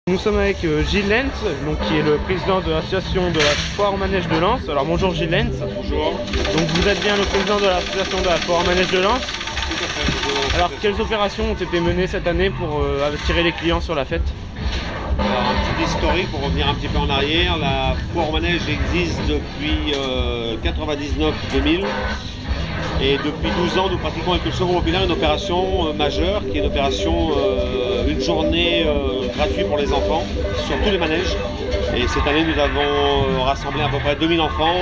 Nous sommes avec Gilles Lenz, donc, qui est le président de l'association de la foire au manège de Lens. Alors bonjour Gilles Lenz. Bonjour. Donc vous êtes bien le président de l'association de la foire au manège de Lens. Tout à fait. Alors quelles opérations ont été menées cette année pour attirer les clients sur la fête? Alors, un petit historique pour revenir un petit peu en arrière. La foire au manège existe depuis 99-2000. Et depuis 12 ans, nous pratiquons avec le Secours Populaire une opération majeure, qui est une opération, une journée gratuite pour les enfants, sur tous les manèges. Et cette année, nous avons rassemblé à peu près 2000 enfants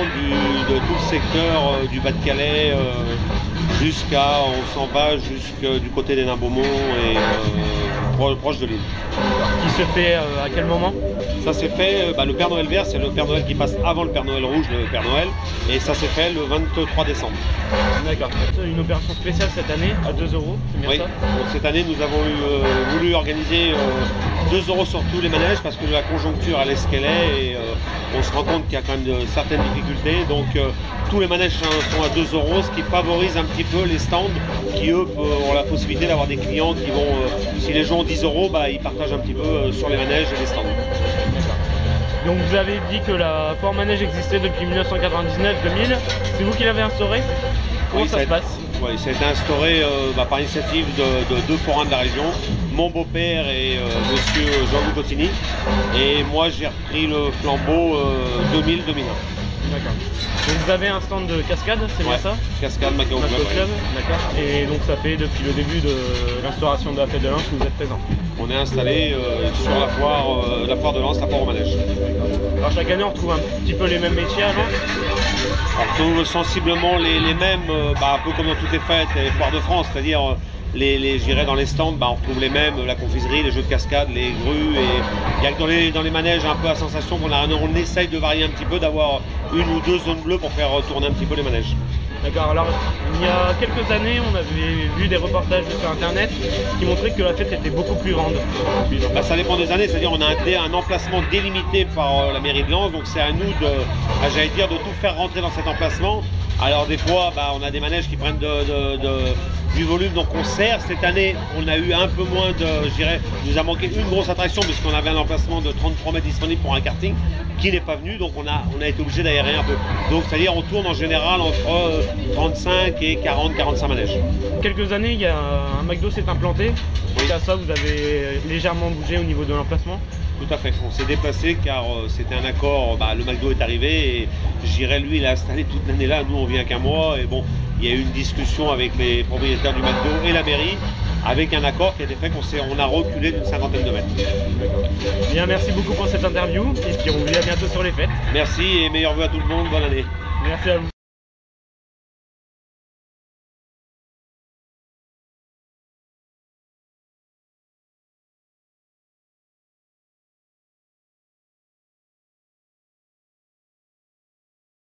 de tout le secteur du Bas-de-Calais jusqu'à, on s'en va jusqu'au côté des Nains-Beaumont et proche de l'île. Qui se fait à quel moment? Ça s'est fait, le Père Noël vert, c'est le Père Noël qui passe avant le Père Noël rouge, le Père Noël, et ça s'est fait le 23 décembre. D'accord. Une opération spéciale cette année à 2 €, c'est bien Oui. ça? Donc, cette année, nous avons voulu organiser 2 € sur tous les manèges parce que la conjoncture elle est ce qu'elle est et on se rend compte qu'il y a quand même certaines difficultés. Donc tous les manèges sont à 2 €, ce qui favorise un petit peu les stands qui eux ont la possibilité d'avoir des clients qui vont, si les gens ont 10 €, ils partagent un petit peu sur les manèges et les stands. Donc vous avez dit que la foire manège existait depuis 1999-2000. C'est vous qui l'avez instaurée? Comment Oui, ça se passe? Oui, ça a été instauré par initiative de deux forains de la région, mon beau-père et monsieur Jean-Louis Bottini. Et moi j'ai repris le flambeau 2000-2001. D'accord. Donc vous avez un stand de cascade, c'est bien ça? Cascade, Macao Club. D'accord. Et donc ça fait depuis le début de l'instauration de la fête de Lens que vous êtes présent. On est installé sur la foire de Lens, la foire au manège. Alors chaque année on retrouve un petit peu les mêmes métiers à Lens? On retrouve sensiblement les mêmes, un peu comme dans toutes les fêtes, les foires de France, c'est-à-dire j'irais dans les stands, on retrouve les mêmes, la confiserie, les jeux de cascade, les grues, et il y a que dans les manèges un peu la sensation qu'on essaye de varier un petit peu, d'avoir une ou deux zones bleues pour faire tourner un petit peu les manèges. D'accord, alors il y a quelques années on avait vu des reportages sur internet qui montraient que la fête était beaucoup plus grande. Ça dépend des années, c'est-à-dire on a un emplacement délimité par la mairie de Lens, donc c'est à nous de tout faire rentrer dans cet emplacement. Alors des fois on a des manèges qui prennent du volume, donc on serre. Cette année on a eu un peu moins il nous a manqué une grosse attraction puisqu'on avait un emplacement de 33 mètres disponible pour un karting qui n'est pas venu, donc on a été obligé d'aérer un peu. Donc c'est-à-dire on tourne en général entre 35 et 40-45 manèges. Quelques années, il y a un McDo s'est implanté. Suite à ça, vous avez légèrement bougé au niveau de l'emplacement? Tout à fait, on s'est déplacé car c'était un accord, le McDo est arrivé et lui il a installé toute l'année là, nous on vient qu'un mois et bon, il y a eu une discussion avec les propriétaires du McDo et la mairie avec un accord qui a été fait qu'on a reculé d'une 50aine de mètres. Bien, merci beaucoup pour cette interview et puis on vous dit à bientôt sur les fêtes. Merci et meilleurs vœux à tout le monde, bonne année. Merci à vous.